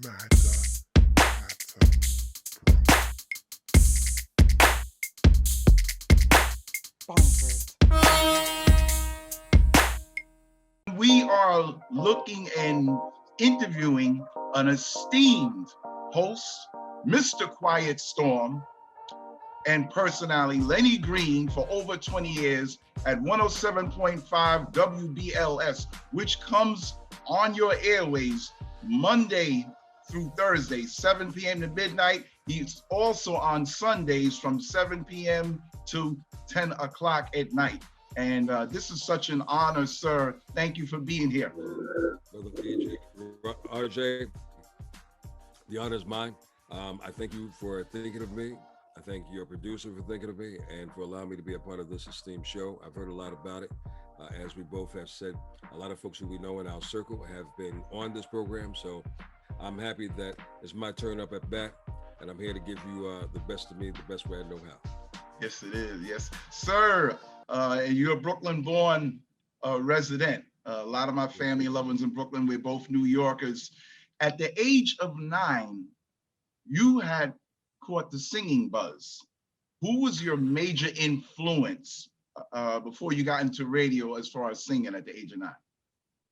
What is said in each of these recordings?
Matter, Bonkers. We are looking and interviewing an esteemed host, Mr. Quiet Storm, and personality Lenny Green for over 20 years at 107.5 WBLS, which comes on your airways Monday through Thursday, 7 p.m. to midnight. He's also on Sundays from 7 p.m. to 10 o'clock at night. And this is such an honor, sir. Thank you for being here. Brother DJ, RJ, the honor is mine. I thank you for thinking of me. I thank your producer for thinking of me and for allowing me to be a part of this esteemed show. I've heard a lot about it. As we both have said, a lot of folks who we know in our circle have been on this program. So I'm happy that it's my turn up at bat, and I'm here to give you the best of me, the best way I know how. Yes, it is. Yes, sir. And you're a Brooklyn-born resident. A lot of my family and loved ones in Brooklyn. We're both New Yorkers. At the age of 9, you had caught the singing buzz. Who was your major influence before you got into radio as far as singing at the age of 9?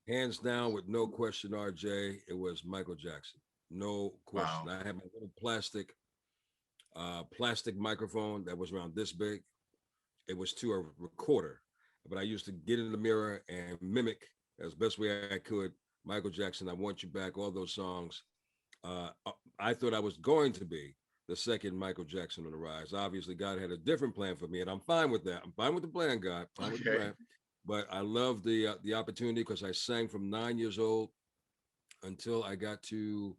Hands down, with no question, RJ, it was Michael Jackson. No question. Wow. I had my little plastic microphone that was around this big. It was to a recorder, but I used to get in the mirror and mimic as best way I could Michael Jackson, I Want You Back, all those songs. I thought I was going to be the second Michael Jackson on the rise. Obviously, God had a different plan for me, and I'm fine with that. I'm fine with the plan, God. Fine with the plan. But I love the opportunity because I sang from 9 years old until I got to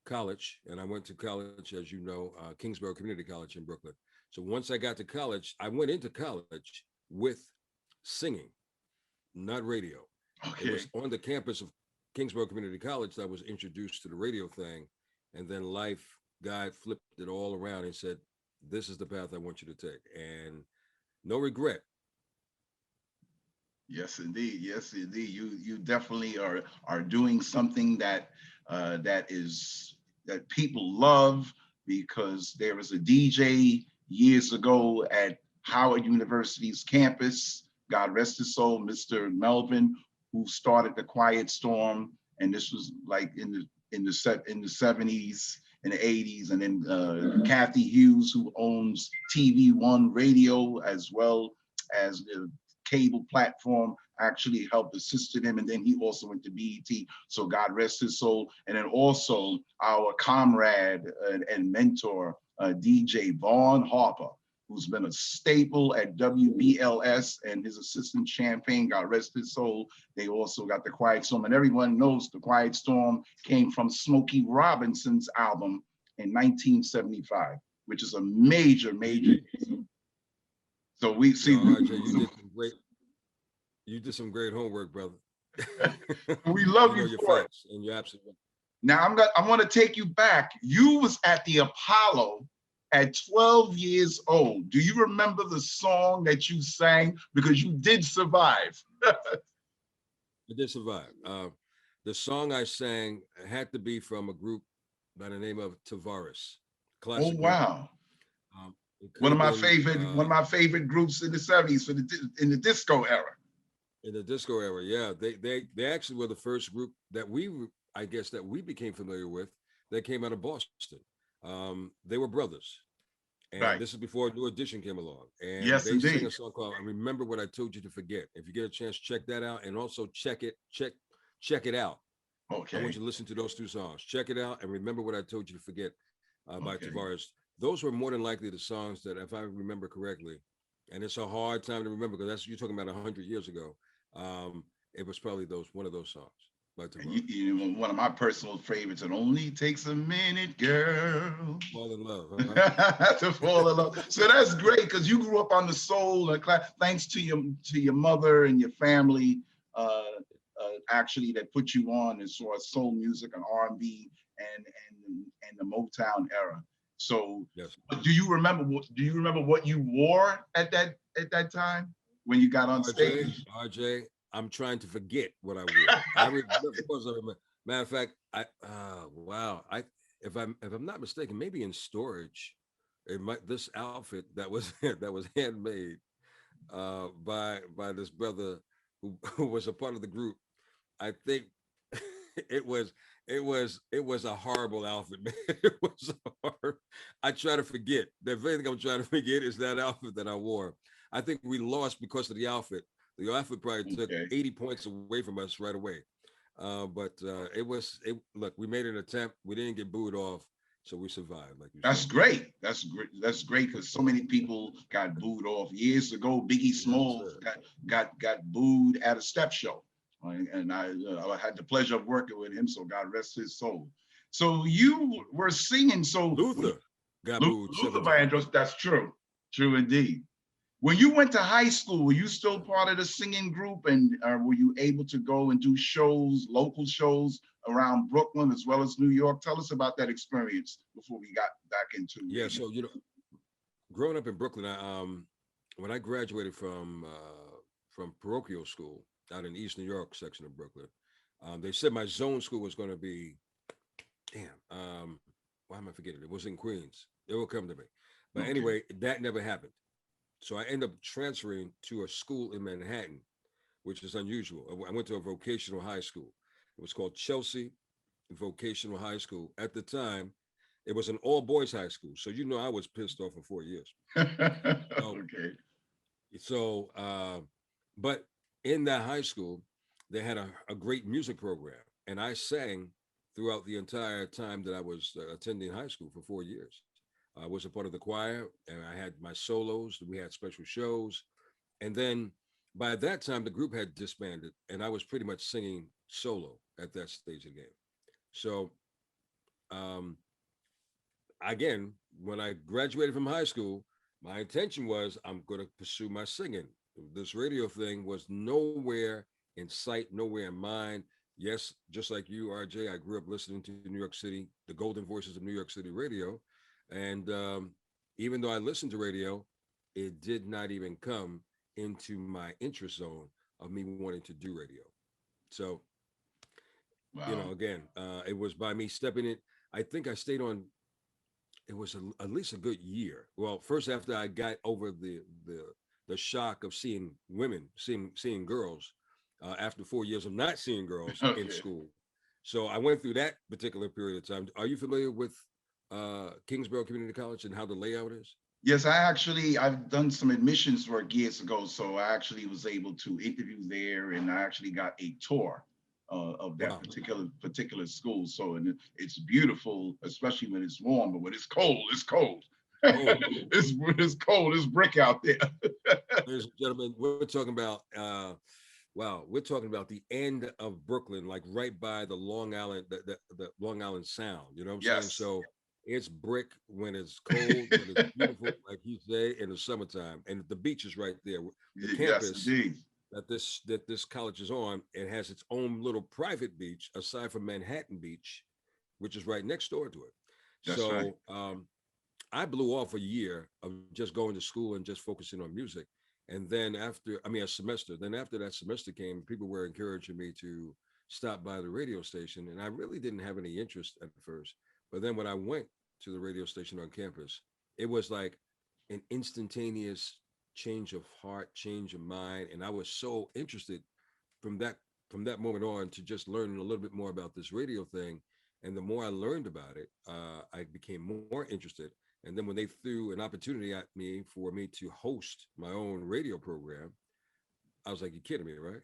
college, and I went to college, as you know, Kingsborough Community College in Brooklyn. So once I got to college, I went into college with singing, not radio. Okay. It was on the campus of Kingsborough Community College that I was introduced to the radio thing, and then life, God flipped it all around and said, this is the path I want you to take, and no regret. Yes, indeed. Yes, indeed. You definitely are doing something that that people love, because there was a DJ years ago at Howard University's campus, God rest his soul, Mr. Melvin, who started the Quiet Storm, and this was like in the 70s and the 80s, and then Kathy Hughes, who owns TV One Radio as well as the cable platform, actually helped assisted him, and then he also went to BET, so God rest his soul. And then also our comrade and mentor, DJ Vaughn Harper, who's been a staple at WBLS, and his assistant Champagne, God rest his soul. They also got the Quiet Storm, and everyone knows the Quiet Storm came from Smokey Robinson's album in 1975, which is a major. So we see. RJ, you did some great homework, brother. We love you for it. And you're absolutely right. Now I want to take you back. You was at the Apollo at 12 years old. Do you remember the song that you sang? Because you did survive. I did survive. The song I sang had to be from a group by the name of Tavares. Oh wow! One of my favorite groups in the 70s in the disco era. In the disco era, yeah, they actually were the first group that we became familiar with. That came out of Boston. They were brothers, and right. This is before New Edition came along. And yes, they indeed. sang a song called "Remember What I Told You to Forget." If you get a chance, check that out, and also check it out. Okay. I want you to listen to those two songs. Check it out and remember what I told you to forget by Tavares. Those were more than likely the songs that, if I remember correctly, and it's a hard time to remember because that's you're talking about 100 years ago. It was probably one of those songs by Tavares. You know, one of my personal favorites. It only takes a minute, girl. Fall in love. Huh? To fall in love. So that's great because you grew up on the soul. Thanks to your mother and your family. Actually, that put you on as far as soul music and R&B and the Motown era. So, yes. Do you remember what you wore at that time when you got on stage? RJ, I'm trying to forget what I wore. Of course I remember. Matter of fact, wow, if I'm not mistaken, maybe in storage, it might this outfit that was that was handmade by this brother who was a part of the group. I think it was it was a horrible outfit, man. It was hard. I try to forget. The very thing I'm trying to forget is that outfit that I wore. I think we lost because of the outfit. The outfit probably took Okay. 80 points away from us right away. But it was it. Look, we made an attempt. We didn't get booed off, so we survived, like you That's said. great. That's great. That's great because so many people got booed off years ago. Biggie Yes, Smalls sir. got booed at a step show, and I had the pleasure of working with him. So God rest his soul. So you were singing. So when Luther got booed Luther 7 times. Vandross, that's true, true indeed. When you went to high school, were you still part of the singing group, and were you able to go and do shows, local shows around Brooklyn as well as New York? Tell us about that experience before we got back into Yeah, radio. so growing up in Brooklyn, when I graduated from parochial school out in East New York section of Brooklyn, they said my zone school was going to be damn. Why am I forgetting? It was in Queens. It will come to me, but Okay. anyway, that never happened. So I ended up transferring to a school in Manhattan, which is unusual. I went to a vocational high school. It was called Chelsea Vocational High School. At the time, it was an all boys high school. So I was pissed off for 4 years. So Okay. so but in that high school, they had a great music program, and I sang throughout the entire time that I was attending high school for 4 years. I was a part of the choir, and I had my solos. We had special shows, and then by that time the group had disbanded, and I was pretty much singing solo at that stage of the game. So um, again, when I graduated from high school, my intention was I'm going to pursue my singing. This radio thing was nowhere in sight, nowhere in mind. Yes, just like you, RJ, I grew up listening to New York City, the golden voices of New York City radio. And even though I listened to radio, it did not even come into my interest zone of me wanting to do radio. So, Wow. again, it was by me stepping in. I think I stayed on it was at least a good year. Well, first after I got over the shock of seeing women, seeing girls, after 4 years of not seeing girls in Okay. school. So I went through that particular period of time. Are you familiar with Kingsborough Community College and how the layout is? Yes, I've done some admissions work years ago, so I actually was able to interview there, and I actually got a tour of that Wow. particular school. So, and it's beautiful, especially when it's warm, but when it's cold, it's cold. Oh, It's cold. It's brick out there. ladies and gentlemen, we're talking about wow, we're talking about the end of Brooklyn, like right by the Long Island, the Long Island Sound. You know what I'm saying? Yes. So it's brick when it's cold, but it's beautiful, like you say, in the summertime. And the beach is right there. The Yes, campus indeed. that this college is on, it has its own little private beach aside from Manhattan Beach, which is right next door to it. That's right. So I blew off a year of just going to school and just focusing on music. And then a semester. Then after that semester came, people were encouraging me to stop by the radio station. And I really didn't have any interest at first. But then when I went to the radio station on campus, it was like an instantaneous change of heart, change of mind. And I was so interested from that from that moment on to just learning a little bit more about this radio thing. And the more I learned about it, I became more interested. And then when they threw an opportunity at me for me to host my own radio program, I was like, "You're kidding me, right?"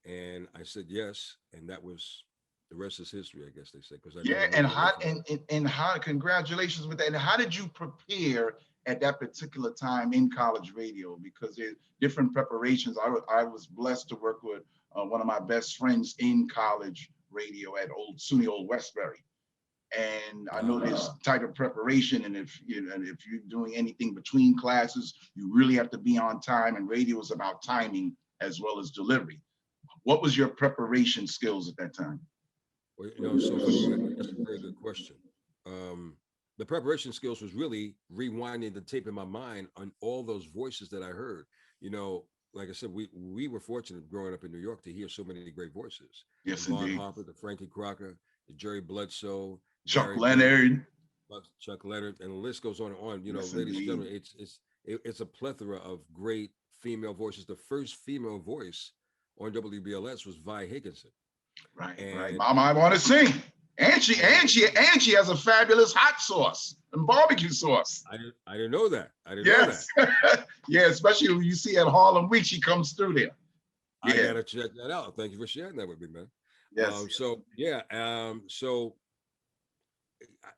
And I said yes, and that was the rest is history, I guess they say, because I never Yeah, moved away from it. and how congratulations with that. And how did you prepare at that particular time in college radio? Because there's different preparations. I was blessed to work with one of my best friends in college radio at SUNY Old Westbury. And I know Wow. there's type of preparation, and if you're doing anything between classes, you really have to be on time. And radio is about timing as well as delivery. What was your preparation skills at that time? Well, it's so funny. That's a very good question. Um, the preparation skills was really rewinding the tape in my mind on all those voices that I heard. You know, like I said, we were fortunate growing up in New York to hear so many great voices, from Yes, Vaughn indeed. Harper to Frankie Crocker to Jerry Bledsoe, Chuck Gary Burton, Leonard. Chuck Leonard, and the list goes on and on. You know, Yes, ladies and indeed. gentlemen, it's a plethora of great female voices. The first female voice on WBLS was Vi Higginson, Right, right. and Mama, I want to sing. and And she has a fabulous hot sauce and barbecue sauce. I didn't know that. I didn't know that. Yes. Yeah, especially when you see at Harlem Week, she comes through there. I Yeah. gotta check that out. Thank you for sharing that with me, man. Yes. So yeah, so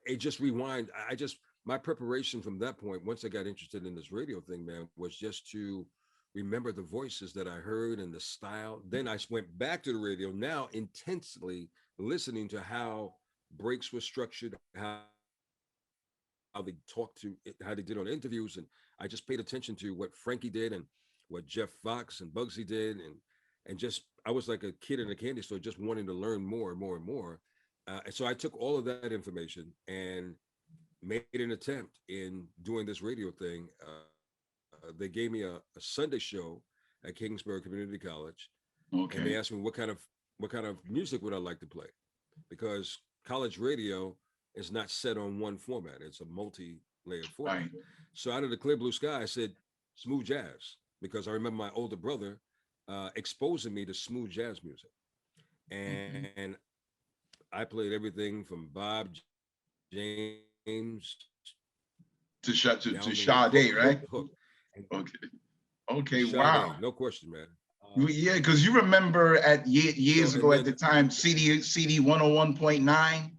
it just rewind. I just my preparation from that point, once I got interested in this radio thing, man, was just to remember the voices that I heard and the style. Then I went back to the radio, now intensely listening to how breaks were structured, how they talked to how they did on interviews, and I just paid attention to what Frankie did and what Jeff Fox and Bugsy did, and just I was like a kid in a candy store, just wanting to learn more and more and more. And so I took all of that information and made an attempt in doing this radio thing. They gave me a Sunday show at Kingsbury Community College, and they Okay. asked me what kind of music would I like to play, because college radio is not set on one format; it's a multi-layered format. Right. So out of the clear blue sky, I said smooth jazz, because I remember my older brother exposing me to smooth jazz music, Mhm. and I played everything from Bob James To down the road, Sade, right? Hook, and Okay. Okay. Wow. Sade, no question, man. Yeah, because you remember at So years and ago at the then time, CD 101.9,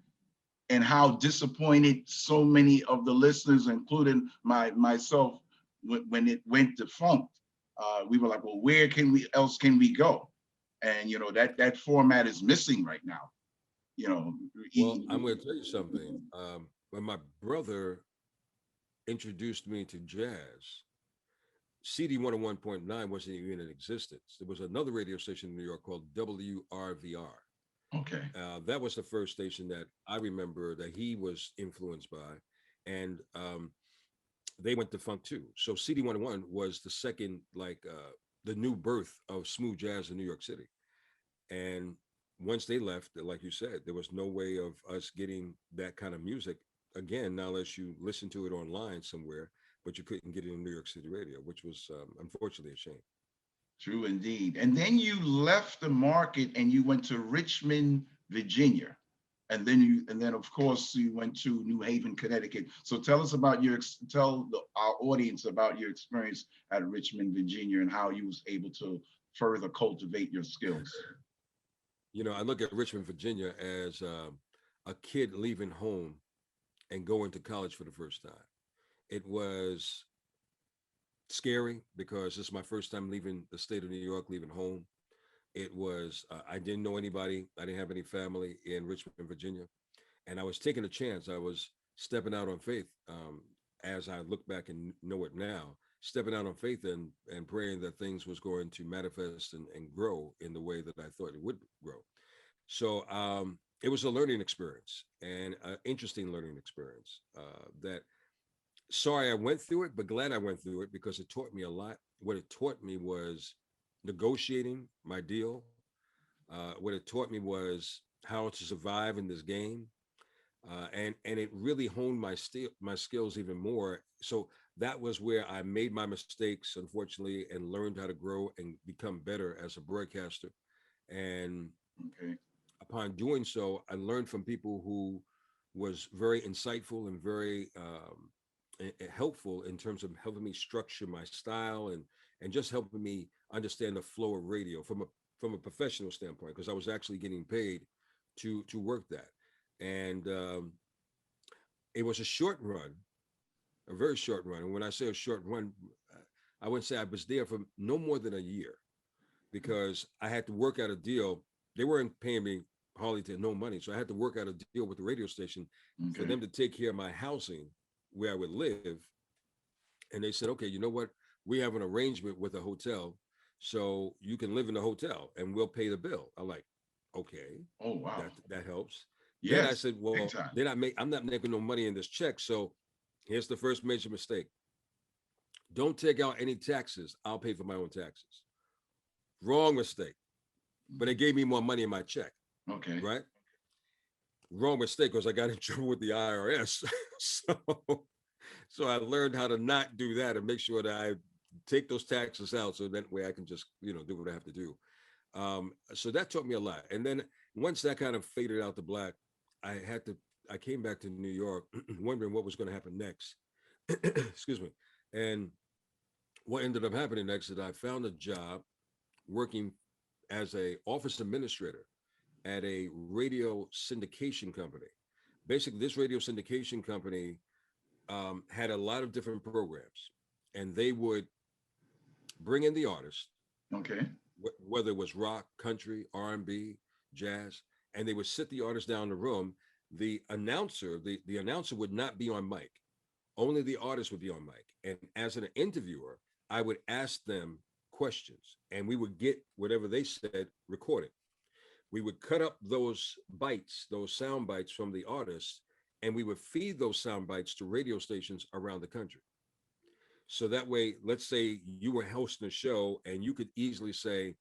and how disappointed so many of the listeners, including myself, when it went defunct. We were like, well, where can we else can we go? And that format is missing right now. You know, well, I'm going to tell you something. When my brother introduced me to jazz, CD 101.9 wasn't even in existence. There was another radio station in New York called WRVR. okay, That was the first station that I remember that he was influenced by, and they went to funk too. So CD 101 was the second, like the new birth of smooth jazz in New York City. And once they left, like you said, there was no way of us getting that kind of music again, now unless you listen to it online somewhere, but you couldn't get it in New York City radio, which was unfortunately a shame. true indeed. And then you left the market and you went to Richmond, Virginia. And then of course you went to New Haven, Connecticut. So tell us about our audience about your experience at Richmond, Virginia, and how you was able to further cultivate your skills. You know, I look at Richmond, Virginia as a kid leaving home and going to college for the first time. It was scary because this is my first time leaving the state of New York, leaving home. It was, I didn't know anybody, I didn't have any family in Richmond, Virginia. And I was taking a chance. I was stepping out on faith, as I look back and know it now, stepping out on faith and praying that things was going to manifest and grow in the way that I thought it would grow. So it was a learning experience and an interesting learning experience that sorry I went through it, but glad I went through it because it taught me a lot. What it taught me was negotiating my deal. What it taught me was how to survive in this game, and it really honed my skills even more. So that was where I made my mistakes, unfortunately, and learned how to grow and become better as a broadcaster. And Okay. upon doing so, I learned from people who was very insightful and very helpful in terms of helping me structure my style and just helping me understand the flow of radio from a professional standpoint because I was actually getting paid to work that, and it was a short run, a very short run. And when I say a short run, I wouldn't say I was there for no more than a year because I had to work out a deal. They weren't paying me hardly to no money, so I had to work out a deal with the radio station for Okay. them to take care of my housing where I would live. And they said, okay, you know what? We have an arrangement with a hotel, so you can live in the hotel and we'll pay the bill. I'm like, okay, Oh wow. that helps. Then I Yes. said, Big well, time. I'm not making no money in this check. So here's the first major mistake. Don't take out any taxes. I'll pay for my own taxes. Wrong mistake. But it gave me more money in my check, Okay. right? Wrong mistake because I got in trouble with the IRS. So I learned how to not do that and make sure that I take those taxes out so that way I can just, do what I have to do. So that taught me a lot. And then once that kind of faded out the black, I came back to New York wondering what was going to happen next. Excuse me. And what ended up happening next is I found a job working as a office administrator at a radio syndication company. Basically, this radio syndication company had a lot of different programs, and they would bring in the artist, Okay. whether it was rock, country, R&B, jazz, and they would sit the artist down in the room. The announcer would not be on mic. Only the artist would be on mic. And as an interviewer, I would ask them questions, and we would get whatever they said recorded. We would cut up those bites, those sound bites from the artists, and we would feed those sound bites to radio stations around the country. So that way, let's say you were hosting a show and you could easily say,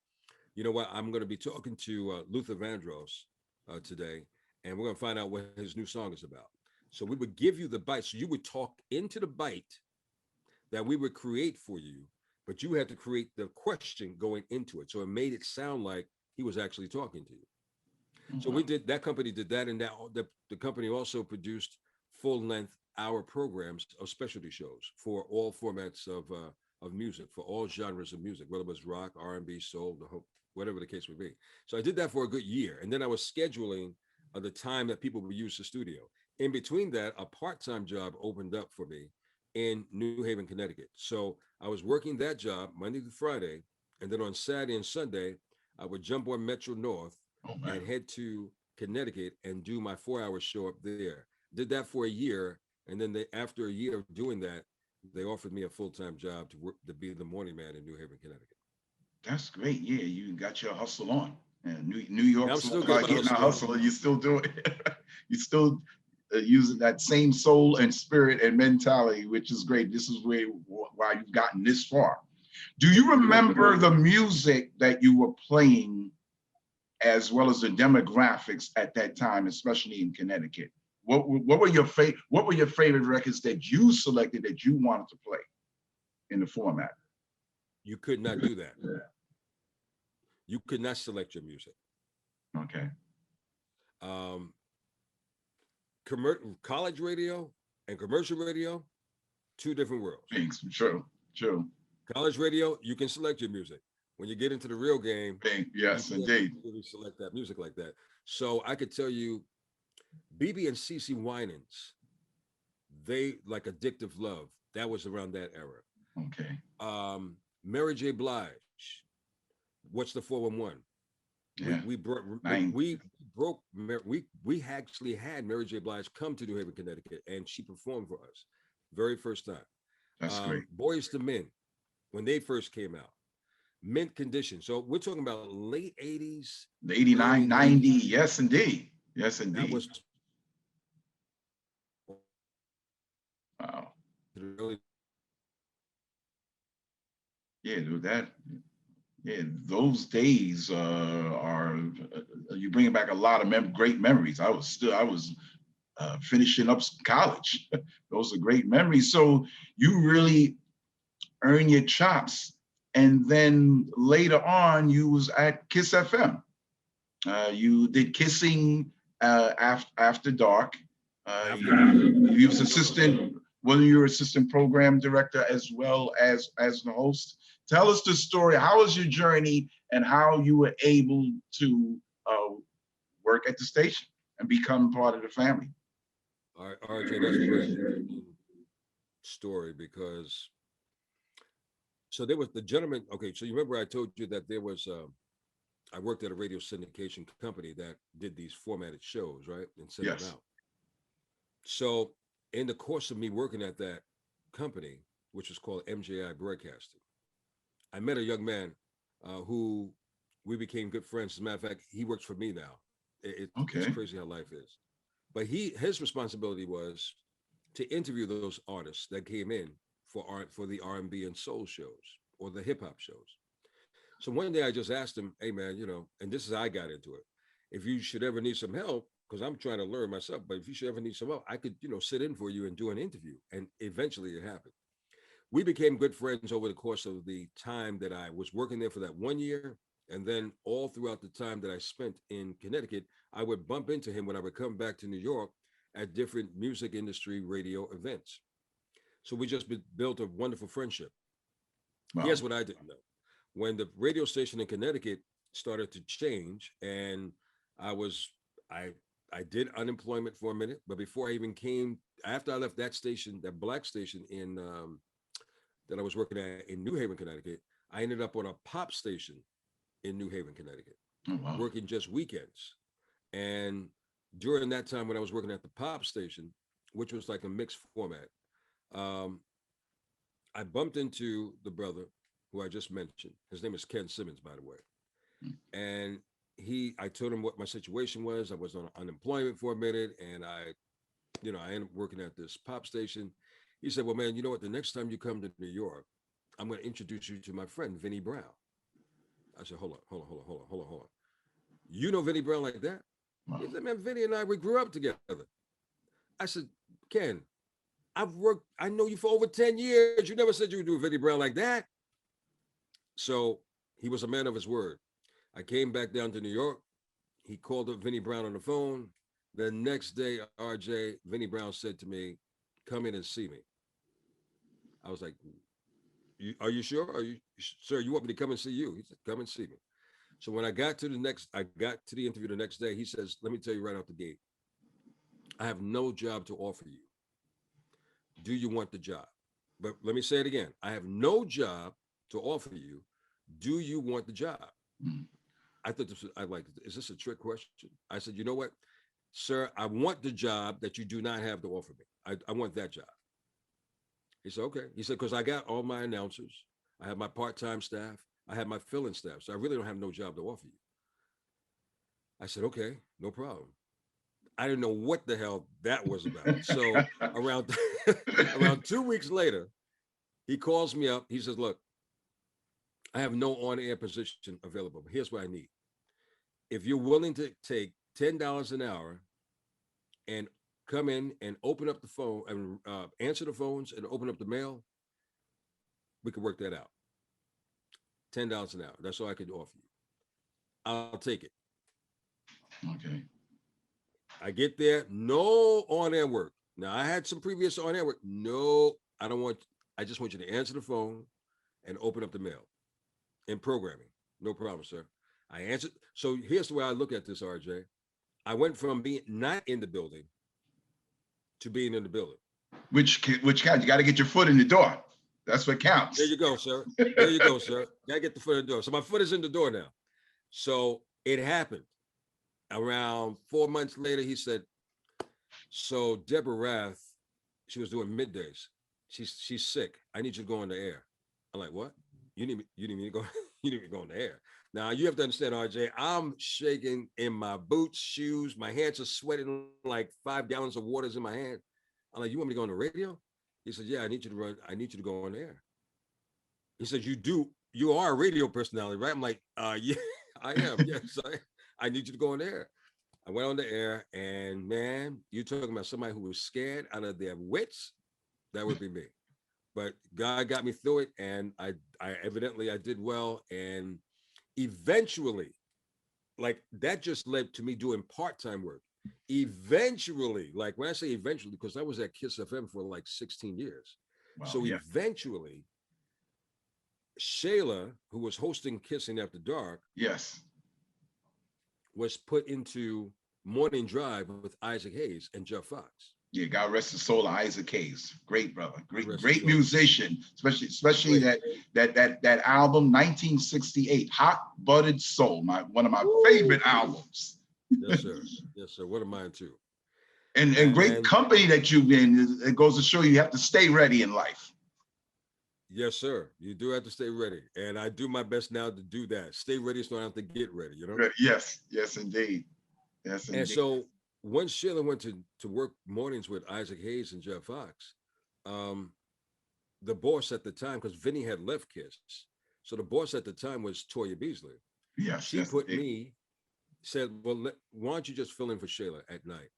you know what, I'm going to be talking to Luther Vandross today, and we're going to find out what his new song is about. So we would give you the bite. So you would talk into the bite that we would create for you, but you had to create the question going into it. So it made it sound like he was actually talking to you. So we did that. Company did that, and the company also produced full-length hour programs of specialty shows for all formats of music, for all genres of music, whether it was rock, R&B, soul, whatever the case would be. So I did that for a good year, and then I was scheduling the time that people would use the studio. In between that, a part-time job opened up for me in New Haven, Connecticut. So I was working that job Monday to Friday, and then on Saturday and Sunday, I would jump on Metro North and head to Connecticut and do my 4-hour show up there. Did that for a year, and then after a year of doing that, they offered me a full-time job to be the morning man in New Haven, Connecticut. That's great. Yeah, you got your hustle on. And New Yeah, I'm York's all still getting about my getting a hustle on. hustle, and you still do it. You still using that same soul and spirit and mentality, which is great. This is why you've gotten this far. Do you remember the music that you were playing, as well as the demographics at that time, especially in Connecticut? What were your favorite records that you selected that you wanted to play in the format? You could not do that. You could not select your music. Okay. Um, College radio and commercial radio, two different worlds. Thanks. True. College radio, you can select your music. When you get into the real game, Yes, you can't indeed. really select that music like that. So I could tell you, BB and CC Winans, they like Addictive Love. That was around that era. Okay. Mary J. Blige, What's the 411? Yeah. We actually had Mary J. Blige come to New Haven, Connecticut, and she performed for us, very first time. That's great. Boys to Men, when they first came out, Mint Condition. So we're talking about late 80s, 89, 90. Yes, indeed. Yes, indeed. That was wow. really, Yeah, that. Yeah, those days are you bringing back a lot of great memories. I was finishing up college. Those are great memories. So you really earn your chops, and then later on, you was at Kiss FM. You did Kissing after dark. You was assistant. Whether you're assistant program director as well as the host. Tell us the story. How was your journey, and how you were able to work at the station and become part of the family? All right, RJ, that's a very interesting story because there was the gentleman. Okay, so you remember I told you that there was I worked at a radio syndication company that did these formatted shows, right, and sent them out. So in the course of me working at that company, which was called MJI Broadcasting, I met a young man who we became good friends. As a matter of fact, he works for me now. It's crazy how life is. But his responsibility was to interview those artists that came in for the R&B and soul shows or the hip hop shows. So one day I just asked him, hey man, and this is how I got into it. If you should ever need some help, because I'm trying to learn myself, but if you should ever need some help, I could, sit in for you and do an interview. And eventually it happened. We became good friends over the course of the time that I was working there for that 1 year. And then all throughout the time that I spent in Connecticut, I would bump into him when I would come back to New York at different music industry radio events. So we just built a wonderful friendship. Wow. Here's what I didn't know. When the radio station in Connecticut started to change, and I was, I, I did unemployment for a minute, but before I even came, after I left that station, that black station in that I was working at in New Haven, Connecticut, I ended up on a pop station in New Haven, Connecticut, Oh, wow. working just weekends. And during that time when I was working at the pop station, which was like a mixed format, um, I bumped into the brother who I just mentioned. His name is Ken Simmons, by the way. Mm. And I told him what my situation was. I was on unemployment for a minute, and I ended up working at this pop station. He said, "Well, man, you know what? The next time you come to New York, I'm going to introduce you to my friend Vinnie Brown." I said, "Hold on, hold on, hold on, hold on, hold on, hold on. You know Vinnie Brown like that?" He Wow. said, "Man, Vinnie and I, we grew up together." I said, "Ken, I know you for over 10 years. You never said you would do Vinnie Brown like that." So he was a man of his word. I came back down to New York. He called up Vinnie Brown on the phone. The next day, RJ, Vinnie Brown said to me, "Come in and see me." I was like, "Are you sure? Sir, you want me to come and see you?" He said, "Come and see me." So when I got to the interview the next day, he says, "Let me tell you right out the gate, I have no job to offer you. Do you want the job?" But let me say it again. I have no job to offer you. Do you want the job? Mm. I thought I like, is this a trick question? I said, "You know what, sir, I want the job that you do not have to offer me. I want that job." He said, "Okay." He said, "Because I got all my announcers. I have my part-time staff. I have my fill-in staff. So I really don't have no job to offer you." I said, "Okay, no problem." I didn't know what the hell that was about. So around around 2 weeks later, he calls me up. He says, "Look, I have no on-air position available. But here's what I need. If you're willing to take $10 an hour and come in and open up the phone and answer the phones and open up the mail, we could work that out. $10 an hour. That's all I could offer you. I'll take it." Okay. I get there, no on-air work. Now I had some previous on-air work. No, I don't want. I just want you to answer the phone and open up the mail and programming. No problem, sir. I answered. So here's the way I look at this, RJ. I went from being not in the building to being in the building. Which counts? You got to get your foot in the door. That's what There counts. you go, sir. There you go, sir. Gotta get the foot in the door. So my foot is in the door now. So it happened. Around 4 months later, he said, "So Deborah Rath, she was doing middays. She's sick. I need you to go on the air." I'm like, "What? You need me to go? You need me to go on the air?" Now you have to understand, RJ. I'm shaking in my boots, shoes. My hands are sweating like 5 gallons of water's in my hand. I'm like, "You want me to go on the radio?" He said, "Yeah, I need you to run. I need you to go on the air." He said, "You do. You are a radio personality, right?" I'm like, Yeah, I am. Yes, I need you to go on the air." I went on the air, and man, you're talking about somebody who was scared out of their wits. That would be me. But God got me through it, and I evidently I did well, and eventually, like that just led to me doing part-time work. Eventually, like when I say eventually, because I was at Kiss FM for like 16 years. Wow. So Yeah. eventually, Shayla, who was hosting Kissing After Dark, Yes. was put into Morning Drive with Isaac Hayes and Jeff Fox. Yeah. God rest his soul, Isaac Hayes. Great brother. Great, Rest his great soul. musician. Especially Great. that album, 1968, Hot Buttered Soul. One of my favorite albums. Yes, sir. Yes, sir. One of mine too. And great And company that you've been. It goes to show you have to stay ready in life. yes, sir. You do have to stay ready. And I do my best now to do that. Stay ready so I don't have to get ready. Yes. Yes, indeed. Yes, And indeed. so once Sheila went to work mornings with Isaac Hayes and Jeff Fox, um, the boss at the time, because Vinny had left Kiss. So the boss at the time was Toya Beasley. Yes, She yes, put it, me, said, well, why don't you just fill in for Shayla at night?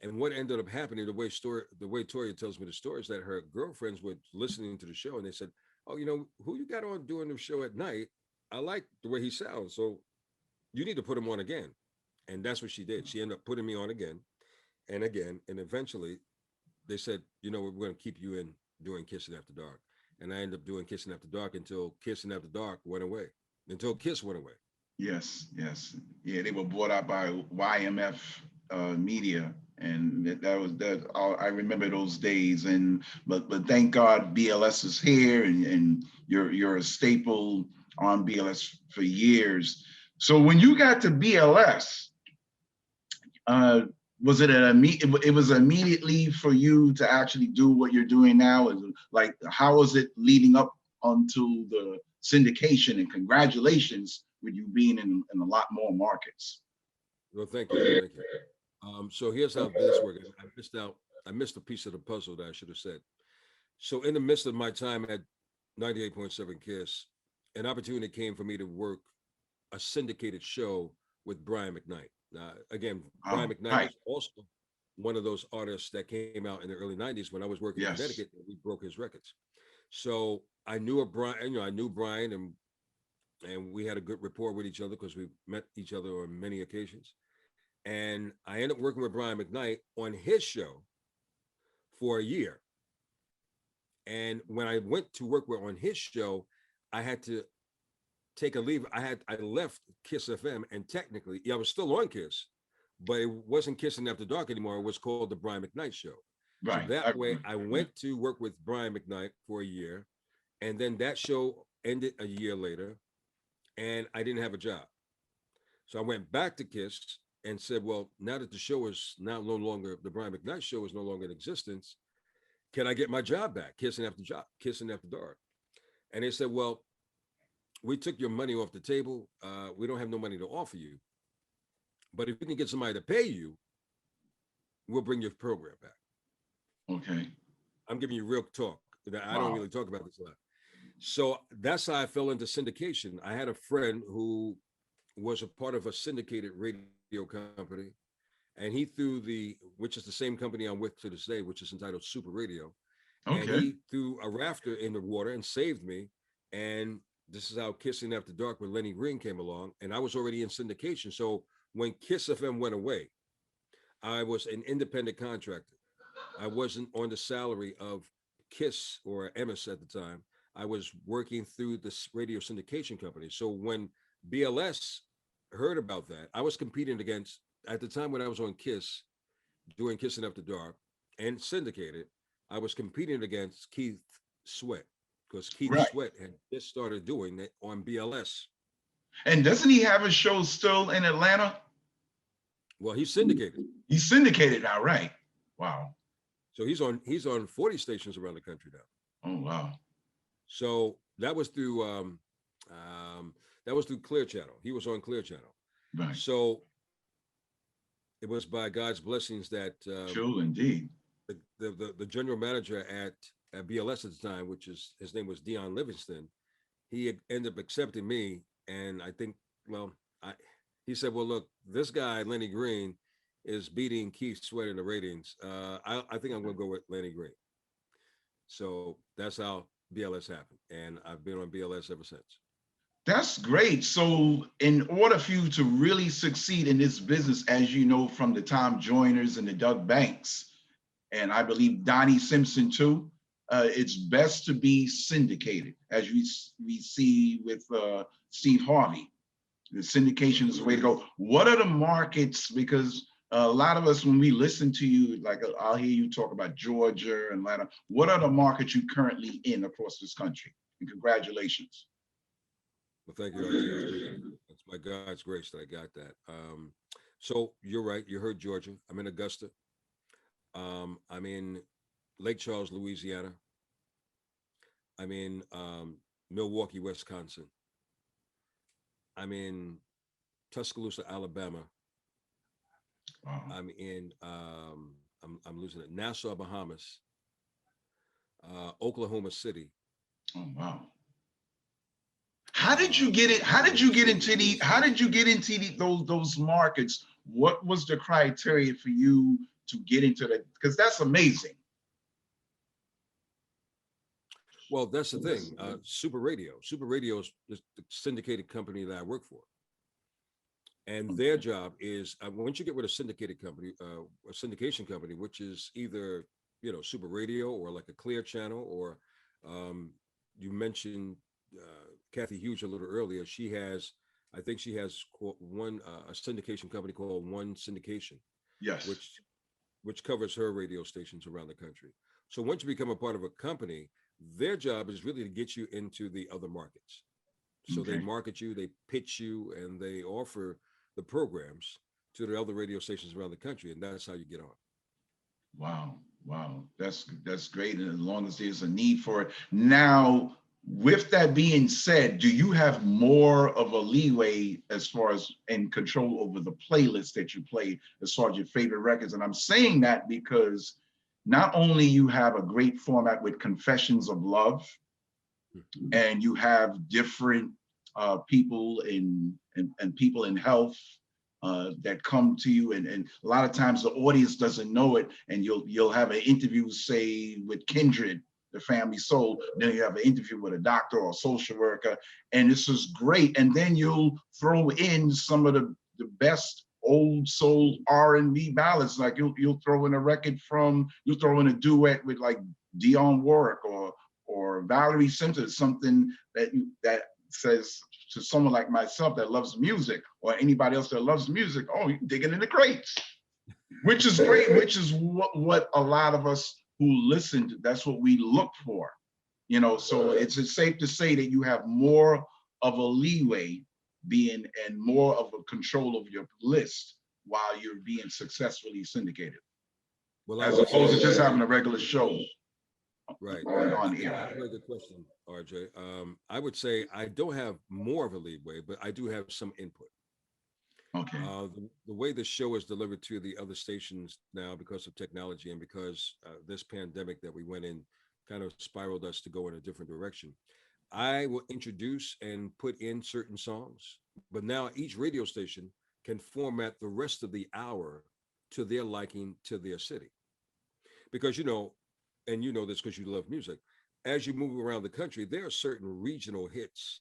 And what ended up happening, the way Toya tells me the story is that her girlfriends were listening to the show and they said, oh, who you got on doing the show at night? I like the way he sounds. So you need to put him on again. And that's what she did. She ended up putting me on again and again. And eventually they said, we're going to keep you in doing Kissing After Dark. And I ended up doing Kissing After Dark until Kissing After Dark went away, until Kiss went away. yes, yes. Yeah, they were bought out by YMF Media, and I remember those days. And but thank God BLS is here, and you're a staple on BLS for years. So when you got to BLS, uh, was it it was immediately for you to actually do what you're doing now? And like, how was it leading up onto the syndication? And congratulations with you being in a lot more markets. Well, thank you. Thank you. So here's how this worked. I missed a piece of the puzzle that I should have said. So in the midst of my time at 98.7 Kiss, an opportunity came for me to work a syndicated show with Brian McKnight. Again, Brian Oh, McKnight right. was also one of those artists that came out in the early 90s when I was working in Yes. Connecticut. We broke his records. So I knew of Brian, I knew Brian and we had a good rapport with each other because we met each other on many occasions. And I ended up working with Brian McKnight on his show for a year. And when I went to work with on his show, I had to take a leave. I left Kiss FM, and technically, I was still on Kiss, but it wasn't Kissing After Dark anymore. It was called the Brian McKnight Show. So Right. that way, I went to work with Brian McKnight for a year, and then that show ended a year later, and I didn't have a job. So I went back to Kiss and said, "Well, now that the show is now no longer the Brian McKnight Show is no longer in existence, can I get my job back? Kissing After Dark." And they said, "Well, we took your money off the table. We don't have no money to offer you. But if we can get somebody to pay you, we'll bring your program back." Okay. I'm giving you real talk. I don't Wow. really talk about this a lot. So that's how I fell into syndication. I had a friend who was a part of a syndicated radio company, and he threw which is the same company I'm with to this day, which is entitled Super Radio. And Okay. he threw a rafter in the water and saved me. And this is how Kissing After Dark with Lenny Green came along. And I was already in syndication. So when Kiss FM went away, I was an independent contractor. I wasn't on the salary of Kiss or MS at the time. I was working through this radio syndication company. So when BLS heard about that, I was competing against, at the time when I was on Kiss, doing Kissing After Dark and syndicated, I was competing against Keith Sweat because Keith Right. Sweat had just started doing it on BLS. And doesn't he have a show still in Atlanta? Well, he's syndicated. He's syndicated now, right? Wow. So he's on 40 stations around the country now. Oh, wow. So um, that was through Clear Channel. He was on Clear Channel. Right. So it was by God's blessings that True, indeed. the general manager at BLS at the time, which is his name was Dion Livingston, he ended up accepting me, and I think, well, he said, well, look, this guy Lenny Green is beating Keith Sweat in the ratings. I think I'm going to go with Lenny Green. So that's how BLS happened, and I've been on BLS ever since. That's great. So, in order for you to really succeed in this business, as you know from the Tom Joyners and the Doug Banks, and I believe Donnie Simpson too, it's best to be syndicated, as we see with Steve Harvey. The syndication is the way to go. What are the markets? Because a lot of us, when we listen to you, like I'll hear you talk about Georgia and Atlanta. What are the markets you currently in across this country? And congratulations. Well, thank you, RT. I appreciate it. It's my God's grace that I got that. So you're right. You heard Georgia. I'm in Augusta. I'm in Lake Charles, Louisiana. I'm in Milwaukee, Wisconsin. I'm in Tuscaloosa, Alabama. Wow. I'm in I'm losing it. Nassau, Bahamas. Oklahoma City, Oh, wow. How did you get it? How did you get into the? How did you get into those markets? What was the criteria for you to get into that? Because that's amazing. Well, that's the thing. Super Radio is the syndicated company that I work for, and their job is once you get with a syndicated company, a syndication company, which is either Super Radio or like a Clear Channel, or you mentioned Kathy Hughes a little earlier. I think she has one a syndication company called One Syndication, Yes. which covers her radio stations around the country. So once you become a part of a company, their job is really to get you into the other markets. So they Okay. market you, they pitch you, and they offer the programs to the other radio stations around the country, and that's how you get on. Wow. Wow. That's great. And as long as there's a need for it. Now, with that being said, do you have more of a leeway as far as in control over the playlist that you play as far as your favorite records? And I'm saying that because not only you have a great format with Confessions of Love, and you have different people and people in health that come to you, and a lot of times the audience doesn't know it, and you'll have an interview, say with Kindred, the Family Soul, then you have an interview with a doctor or a social worker, and this is great, and then you'll throw in some of the best old soul R&B ballads, like you'll throw in a record from, you'll throw in a duet with like Dionne Warwick or Valerie Simpson, something that says to someone like myself that loves music, or anybody else that loves music, oh, you're digging in the crates, which is great, which is what a lot of us who listen to, that's what we look for, so it's safe to say that you have more of a leeway being and more of a control of your list while you're being successfully syndicated, Well, as opposed to just having a regular show. right. On That's air. a very good question, RJ. I would say I don't have more of a leeway, but I do have some input. Okay. The way the show is delivered to the other stations now, because of technology and because this pandemic that we went in kind of spiraled us to go in a different direction, I will introduce and put in certain songs, but now each radio station can format the rest of the hour to their liking, to their city. Because, and you know this because you love music, as you move around the country, there are certain regional hits,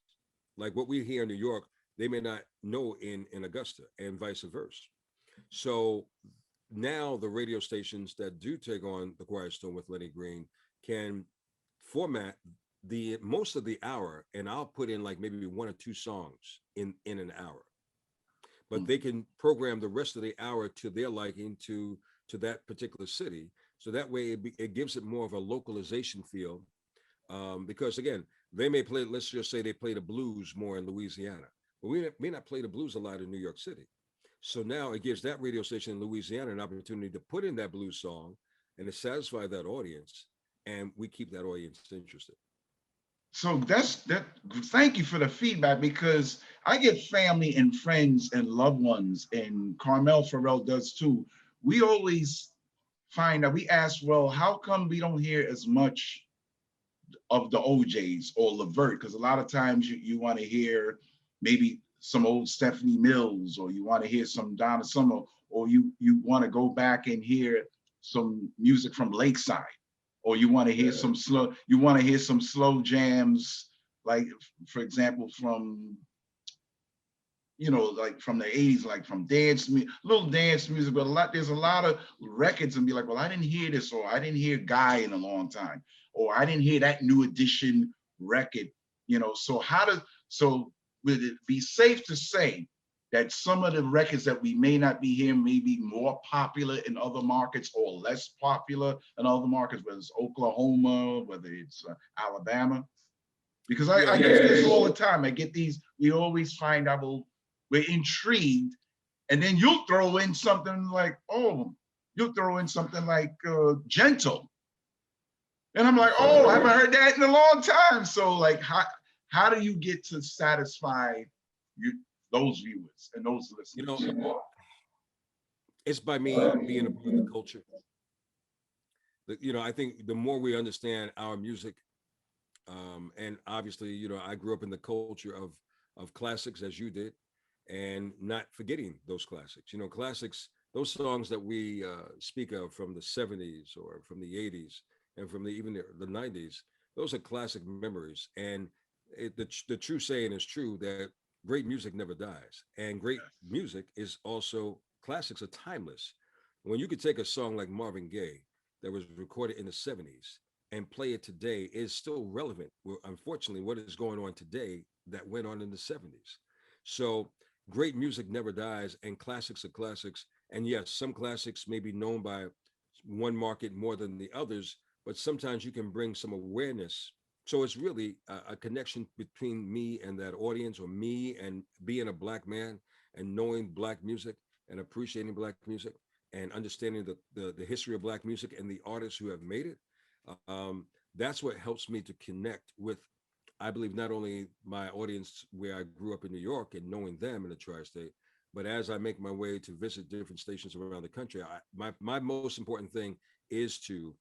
like what we hear in New York, they may not know in Augusta, and vice versa. So now the radio stations that do take on the Quiet Storm with Lenny Green can format the most of the hour, and I'll put in like maybe one or two songs in an hour, but they can program the rest of the hour to their liking, to that particular city, so that way it gives it more of a localization feel. Because again, they may play, let's just say they play the blues more in Louisiana, but we may not play the blues a lot in New York City. So now it gives that radio station in Louisiana an opportunity to put in that blues song and to satisfy that audience, and we keep that audience interested. So that's that. Thank you for the feedback, because I get family and friends and loved ones, and Carmel Farrell does too. We always find that we ask, well, how come we don't hear as much of the OJs or Levert? Because a lot of times you want to hear maybe some old Stephanie Mills, or you want to hear some Donna Summer, or you want to go back and hear some music from Lakeside, or you want to hear some slow jams, like for example from like from the 80s, like from little dance music, but there's a lot of records, and be like, well, I didn't hear this, or I didn't hear Guy in a long time, or I didn't hear that New Edition record, so would it be safe to say that some of the records that we may not be hearing may be more popular in other markets or less popular in other markets, whether it's Oklahoma, whether it's Alabama? Because I get this all the time. I get these, we always find out, we're intrigued, and then you'll throw in something like, Gentle. And I'm like, oh, I haven't heard that in a long time. So like, how do you get to satisfy those viewers and those listeners? It's by me being a part of the culture. I think the more we understand our music And obviously, you know, I grew up in the culture of classics as you did, and not forgetting those classics. You know, classics, those songs that we speak of from the '70s or from the '80s and from even the '90s. Those are classic memories, and the true saying is true that great music never dies, and great music is also classics are timeless. When you could take a song like Marvin Gaye that was recorded in the '70s and play it today is still relevant. Well, unfortunately, what is going on today that went on in the '70s. So great music never dies, and classics are classics. And yes, some classics may be known by one market more than the others, but sometimes you can bring some awareness. So it's really a connection between me and that audience, or me and being a black man and knowing black music and appreciating black music and understanding the history of black music and the artists who have made it. That's what helps me to connect with, I believe, not only my audience where I grew up in New York and knowing them in the tri-state, but as I make my way to visit different stations around the country, my most important thing is to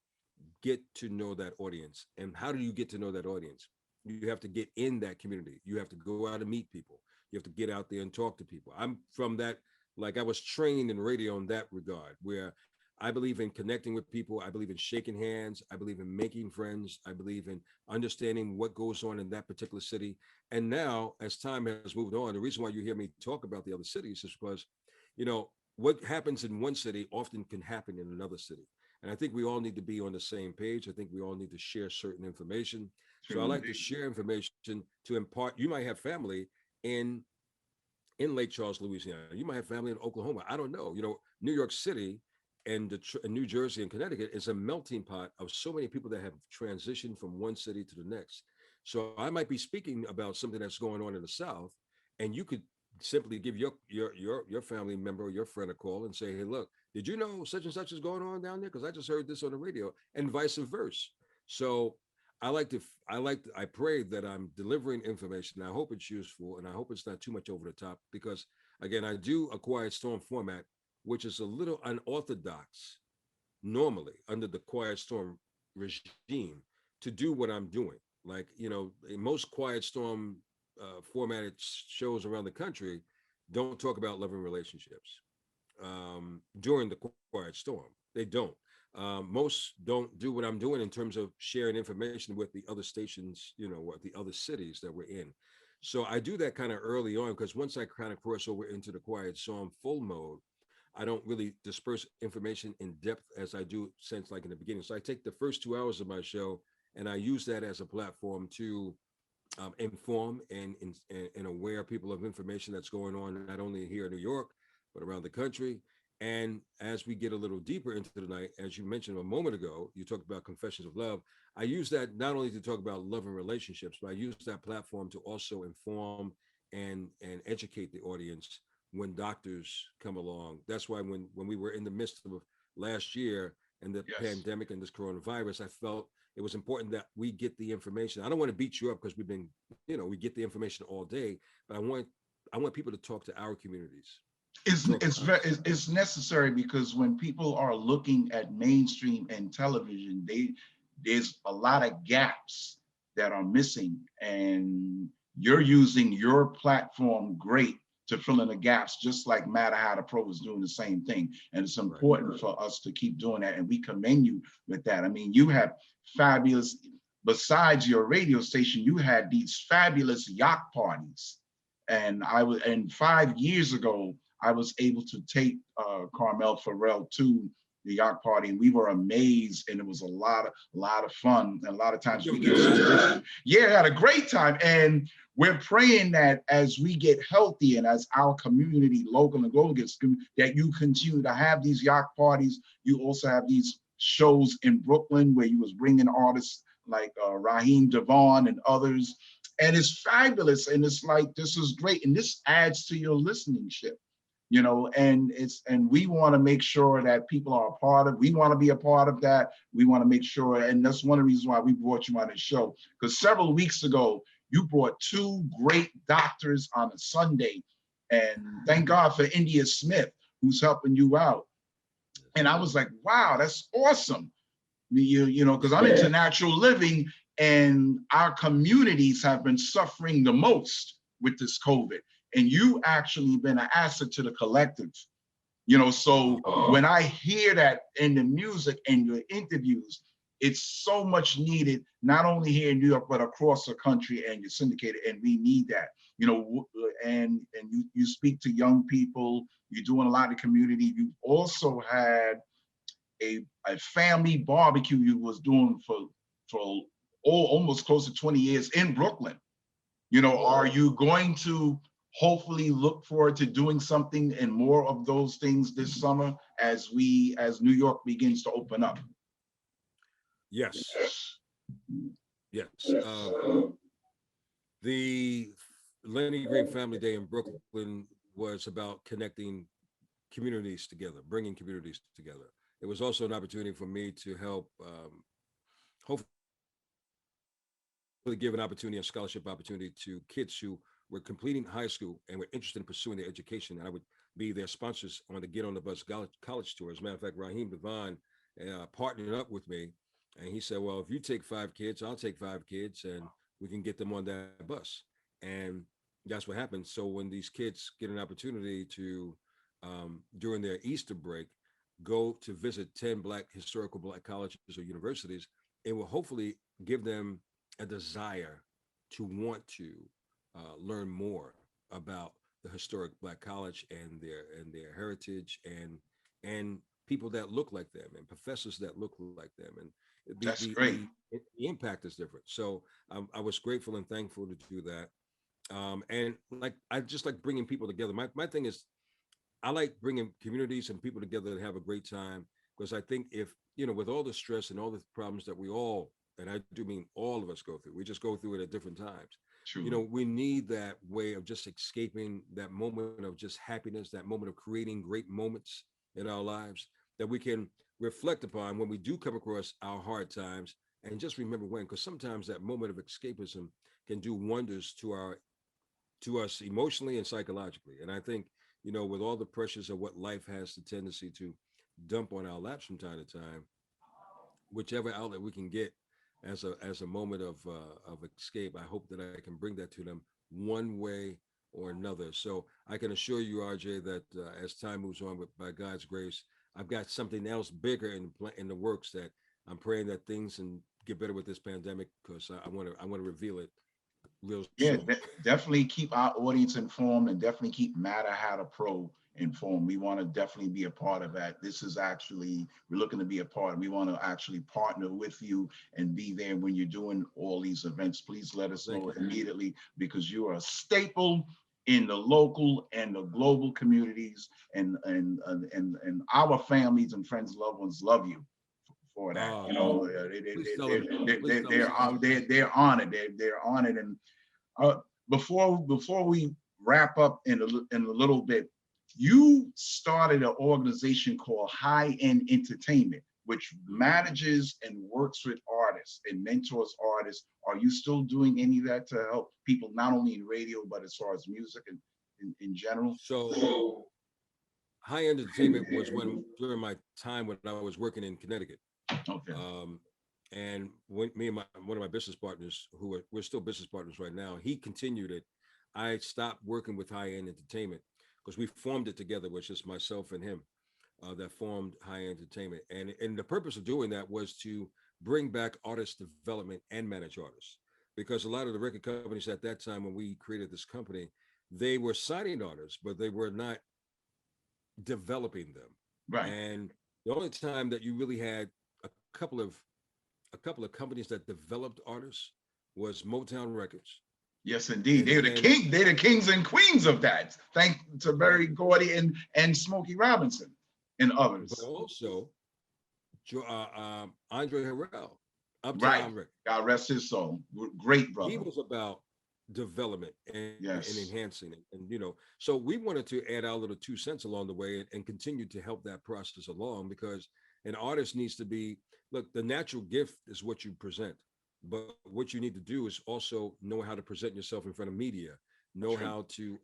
get to know that audience. And how do you get to know that audience? You have to get in that community. You have to go out and meet people. You have to get out there and talk to people. I'm from that, like I was trained in radio in that regard, where I believe in connecting with people. I believe in shaking hands. I believe in making friends. I believe in understanding what goes on in that particular city. And now, as time has moved on, the reason why you hear me talk about the other cities is because, you know, what happens in one city often can happen in another city. And I think we all need to be on the same page. I think we all need to share certain information. So I True like to indeed. share information to impart. You might have family in in Lake Charles, Louisiana. You might have family in Oklahoma. I don't know. You know, New York City and New Jersey and Connecticut is a melting pot of so many people that have transitioned from one city to the next. So I might be speaking about something that's going on in the South, and you could simply give your family member or your friend a call and say, "Hey, look, did you know such and such is going on down there? Because I just heard this on the radio," and vice versa. So I pray that I'm delivering information. I hope it's useful, and I hope it's not too much over the top, because again, I do a quiet storm format, which is a little unorthodox normally under the quiet storm regime to do what I'm doing. Like, you know, in most quiet storm formatted shows around the country don't talk about loving relationships during the quiet storm. They don't. Most don't do what I'm doing in terms of sharing information with the other stations, you know, what the other cities that we're in. So I do that kind of early on, because once I kind of cross over into the quiet storm full mode, I don't really disperse information in depth as I do since like in the beginning. So I take the first 2 hours of my show and I use that as a platform to inform and aware people of information that's going on not only here in New York but around the country. And as we get a little deeper into the night, as you mentioned a moment ago, you talked about confessions of love. I use that not only to talk about love and relationships, but I use that platform to also inform and educate the audience when doctors come along. That's why when we were in the midst of last year and the Yes. pandemic and this coronavirus, I felt it was important that we get the information. I don't want to beat you up because we've been, you know, we get the information all day, but I want people to talk to our communities and talk to us. It's necessary because when people are looking at mainstream and television, there's a lot of gaps that are missing, and you're using your platform great to fill in the gaps, just like Matter How the Pro is doing the same thing. And it's Right. important for us to keep doing that, and we commend you with that. I mean, you have fabulous. Besides your radio station, you had these fabulous yacht parties, and 5 years ago I was able to take Carmel Farrell to the yacht party, and we were amazed, and it was a lot of fun. And a lot of Did times you we have a get good some time? different. Yeah, I had a great time, and we're praying that as we get healthy and as our community, local and global, gets, that you continue to have these yacht parties. You also have these shows in Brooklyn where you was bringing artists like Raheem Devon and others, and it's fabulous. And it's like, this is great, and this adds to your listening ship, and we want to make sure that people are a part of. We want to be a part of that. We want to make sure, and that's one of the reasons why we brought you on the show, because several weeks ago you brought two great doctors on a Sunday, and thank God for India Smith, who's helping you out. Yes, And I sir. was like, wow, that's awesome. Because I'm into natural living, And our communities have been suffering the most with this COVID. And you actually been an asset to the collective. So when I hear that in the music and your interviews, it's so much needed, not only here in New York, but across the country, and you're syndicated, and we need that. And you speak to young people, you're doing a lot of community. You also had a family barbecue you was doing for almost close to 20 years in Brooklyn. Are you going to hopefully look forward to doing something and more of those things this summer as New York begins to open up? Yes, yes. The Lenny Green Family Day in Brooklyn was about connecting communities together, bringing communities together. It was also an opportunity for me to help, hopefully, give an opportunity, a scholarship opportunity to kids who were completing high school and were interested in pursuing their education. And I would be their sponsors on the Get on the Bus college tour. As a matter of fact, Raheem Devon partnered up with me, and he said, "Well, if you take 5 kids, I'll take 5 kids, and we can get them on that bus." And that's what happened. So when these kids get an opportunity to, during their Easter break, go to visit 10 historical Black colleges or universities, it will hopefully give them a desire to want to learn more about the historic Black college and their heritage and people that look like them and professors that look like them, and the That's the great. the, the impact is different. So I was grateful and thankful to do that. And like I just like bringing people together. My thing is I like bringing communities and people together to have a great time, because I think if, with all the stress and all the problems that we all, and I do mean all of us go through, we just go through it at different times. Truly. We need that way of just escaping, that moment of just happiness, that moment of creating great moments in our lives that we can reflect upon when we do come across our hard times, and just remember when, because sometimes that moment of escapism can do wonders to us emotionally and psychologically. And I think, with all the pressures of what life has the tendency to dump on our laps from time to time, whichever outlet we can get as a moment of escape, I hope that I can bring that to them one way or another. So I can assure you, RJ, that as time moves on, with by God's grace, I've got something else bigger in the works that I'm praying that things can get better with this pandemic, because I want to reveal it real Yeah, soon. definitely keep our audience informed, and definitely keep Matter Hatter Pro informed. We want to definitely be a part of that. This is actually, we're looking to be a part. We want to actually partner with you and be there when you're doing all these events. Please let us Thank know you. immediately, because you are a staple in the local and the global communities, and our families and friends, loved ones love you for that. Please tell them. Please tell them so. They're honored. They're honored. And before we wrap up in a little bit, you started an organization called High End Entertainment, which manages and works with artists and mentors artists. Are you still doing any of that to help people, not only in radio, but as far as music and in general? So high end entertainment was when during my time when I was working in Connecticut. Okay. And when me and one of my business partners, we're still business partners right now, he continued it. I stopped working with high end entertainment because we formed it together, which is myself and him, that formed high end entertainment. And the purpose of doing that was to bring back artist development and manage artists, because a lot of the record companies at that time when we created this company, they were signing artists, but they were not developing them. Right. And the only time that you really had a couple of a couple of companies that developed artists was Motown Records. Yes, indeed. And They're the then, king. They're the kings and queens of that. Thank to Berry Gordy and Smokey Robinson and but others. also Andre Harrell, Right. Uptown Records. God rest his soul. Great He brother. was about development and Yes. enhancing it. And, so we wanted to add our little 2 cents along the way and continue to help that process along, because an artist needs to be, look, the natural gift is what you present. But what you need to do is also know how to present yourself in front of media, know True. how to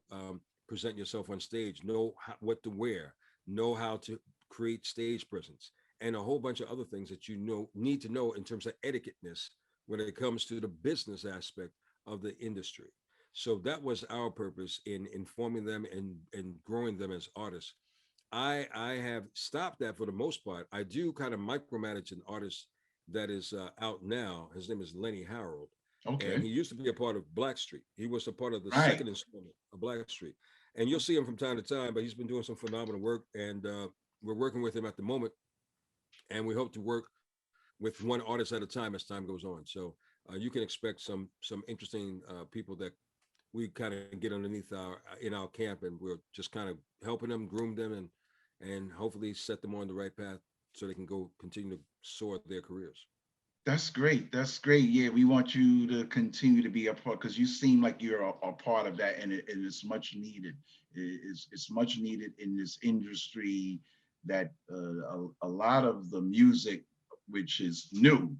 present yourself on stage, know what to wear, know how to create stage presence, and a whole bunch of other things that need to know in terms of etiquetteness when it comes to the business aspect of the industry. So that was our purpose in informing them and growing them as artists. I have stopped that for the most part. I do kind of micromanage an artist that is out now. His name is Lenny Harold, and Okay. he used to be a part of Blackstreet. He was a part of the Right. second installment of Blackstreet, and you'll see him from time to time. But he's been doing some phenomenal work, and we're working with him at the moment, and we hope to work with one artist at a time as time goes on. So you can expect some interesting people that we kind of get underneath our in our camp, and we're just kind of helping them, groom them, and hopefully set them on the right path so they can go continue to soar their careers. That's great. That's great. Yeah, we want you to continue to be a part because you seem like you're a part of that, and and it's much needed. It's much needed in this industry that a lot of the music, which is new,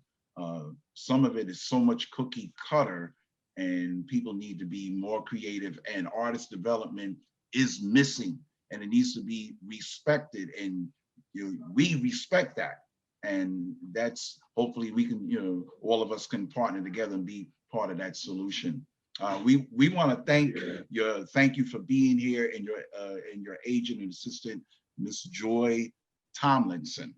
some of it is so much cookie cutter, and people need to be more creative. And artist development is missing, and it needs to be respected. And we respect that, and that's hopefully we can, all of us can partner together and be part of that solution. We want to thank you for being here, and your agent and assistant, Miss Joy Tomlinson.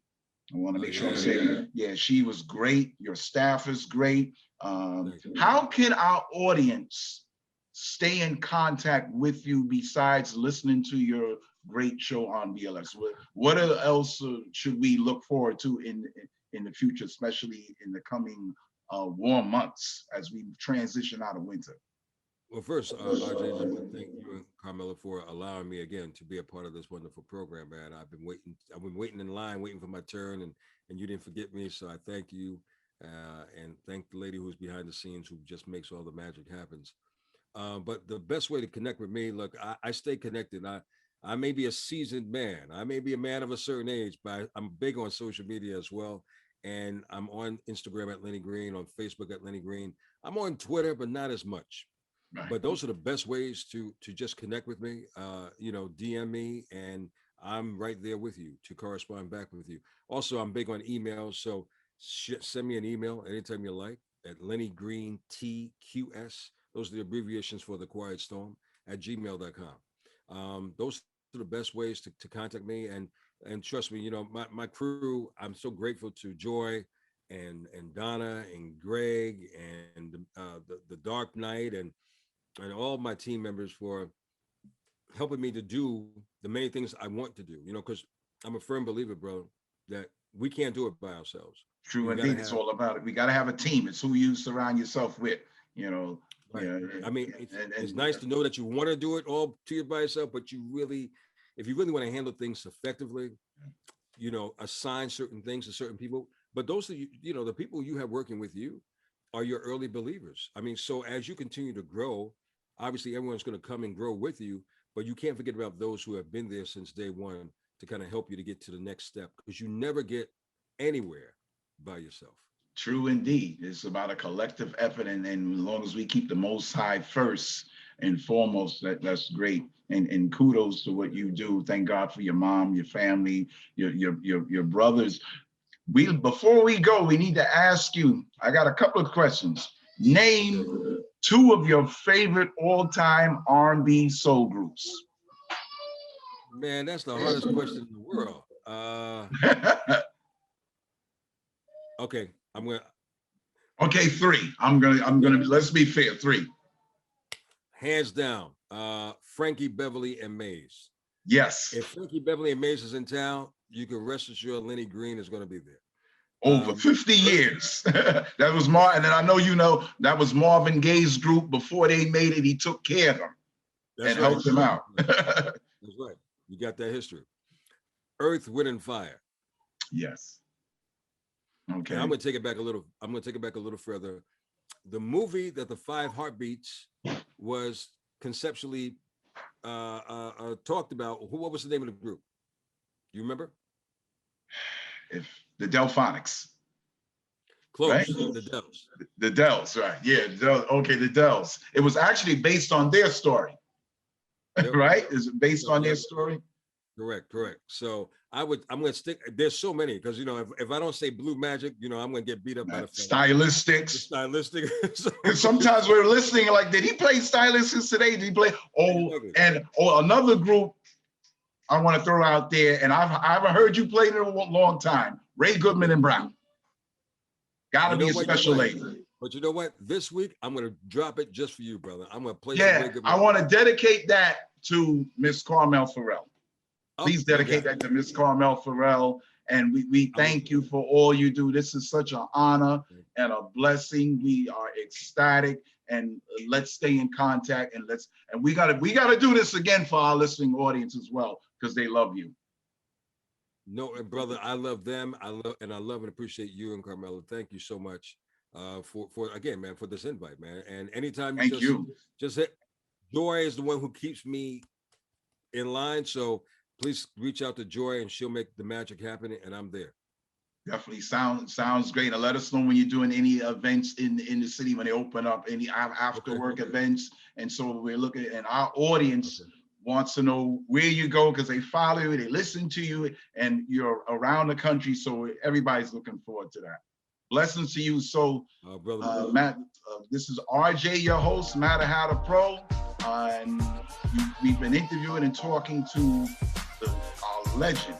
I want to Oh make sure I'm yeah, saying, yeah, she was great. Your staff is great. thank you. How can our audience stay in contact with you besides listening to your great show on BLS? What else should we look forward to in the future, especially in the coming warm months as we transition out of winter? Well, first, RJ, just want to thank you and Carmela for allowing me again to be a part of this wonderful program, man. I've been waiting in line, waiting for my turn, and you didn't forget me, so I thank you, and thank the lady who's behind the scenes who just makes all the magic happens. But the best way to connect with me, look, I stay connected. I may be a seasoned man, I may be a man of a certain age, but I'm big on social media as well. And I'm on Instagram at Lenny Green, on Facebook at Lenny Green. I'm on Twitter, but not as much. Right. But those are the best ways to just connect with me. DM me, and I'm right there with you to correspond back with you. Also, I'm big on emails, so send me an email anytime you like at Lenny Green TQS. Those are the abbreviations for the Quiet Storm at gmail.com. Those are the best ways to contact me. And trust me, my crew, I'm so grateful to Joy and Donna and Greg and the Dark Knight and all my team members for helping me to do the many things I want to do, because I'm a firm believer, bro, that we can't do it by ourselves. True We got to indeed. It's have, all about it. We got to have a team. It's who you surround yourself with. You know. right. Yeah. I mean, it's And nice to know that you want to do it all to you by yourself, but if you really want to handle things effectively, assign certain things to certain people. But those are, the people you have working with you are your early believers. I mean, so as you continue to grow, obviously everyone's going to come and grow with you, but you can't forget about those who have been there since day one to kind of help you to get to the next step, because you never get anywhere by yourself. true indeed. It's about a collective effort, and as long as we keep the Most High first and foremost, that's great. And kudos to what you do. Thank God for your mom, your family, your brothers. Before we go, we need to ask you. I got a couple of questions. Name two of your favorite all-time R&B soul groups. Man, that's the hardest question in the world. Okay, I'm gonna. Okay, three. I'm gonna. Let's be fair. Three. Hands down, Frankie Beverly and Mays. Yes. If Frankie Beverly and Mays is in town, you can rest assured Lenny Green is going to be there. Over 50 years. That was and then I know that was Marvin Gaye's group before they made it. He took care of them That's and right. helped them out. That's right. You got that history. Earth, Wind, and Fire. Yes. Okay. And I'm going to take it back a little. I'm going to take it back a little further. The movie that the Five Heartbeats was conceptually talked about. What was the name of the group? Do you remember? If the Delphonics. Close. Right? The Dells. The Dells, right? Yeah. Okay, the Dells. It was actually based on their story. Yep. Right? Is it based on their Yep. story? Correct. So I'm gonna stick. There's so many because if I don't say Blue Magic, I'm gonna get beat up by the fans. Stylistics. The stylistic. And sometimes we're listening like, did he play Stylistics today? Did he play? Another group I want to throw out there, and I haven't heard you play in a long time. Ray Goodman and Brown. Gotta be a special lady. But you know what? This week I'm gonna drop it just for you, brother. I'm gonna play. Yeah, I want to dedicate that to Miss Carmel Farrell. Please dedicate that to Miss Carmel Farrell. And we thank you for all you do. This is such an honor and a blessing. We are ecstatic, and let's stay in contact, and we gotta do this again for our listening audience as well, because they love you. No, brother, I love them. I love and appreciate you and Carmela. Thank you so much for again, man, for this invite, man. And anytime you just hit, Joy is the one who keeps me in line. So please reach out to Joy, and she'll make the magic happen, and I'm there. Definitely sounds great. And let us know when you're doing any events in the city, when they open up any after work events. And so we're looking, and our audience wants to know where you go, because they follow you, they listen to you, and you're around the country. So everybody's looking forward to that. Blessings to you. So, brother, Matt, this is RJ, your host, Matter How to Pro, and we've been interviewing and talking to our legend,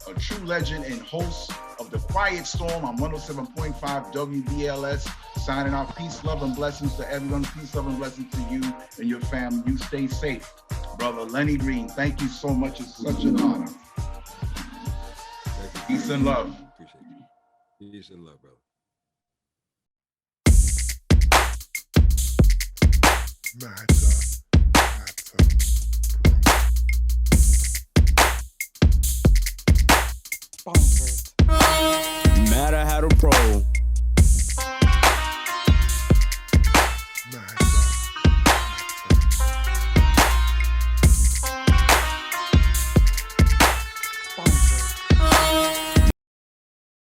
a true legend and host of The Quiet Storm on 107.5 WBLS, signing out. Peace, love, and blessings to everyone. Peace, love, and blessings to you and your family. You stay safe. Brother Lenny Green, thank you so much. It's such an honor. Peace and love. Appreciate you. Peace and love, brother. Matter.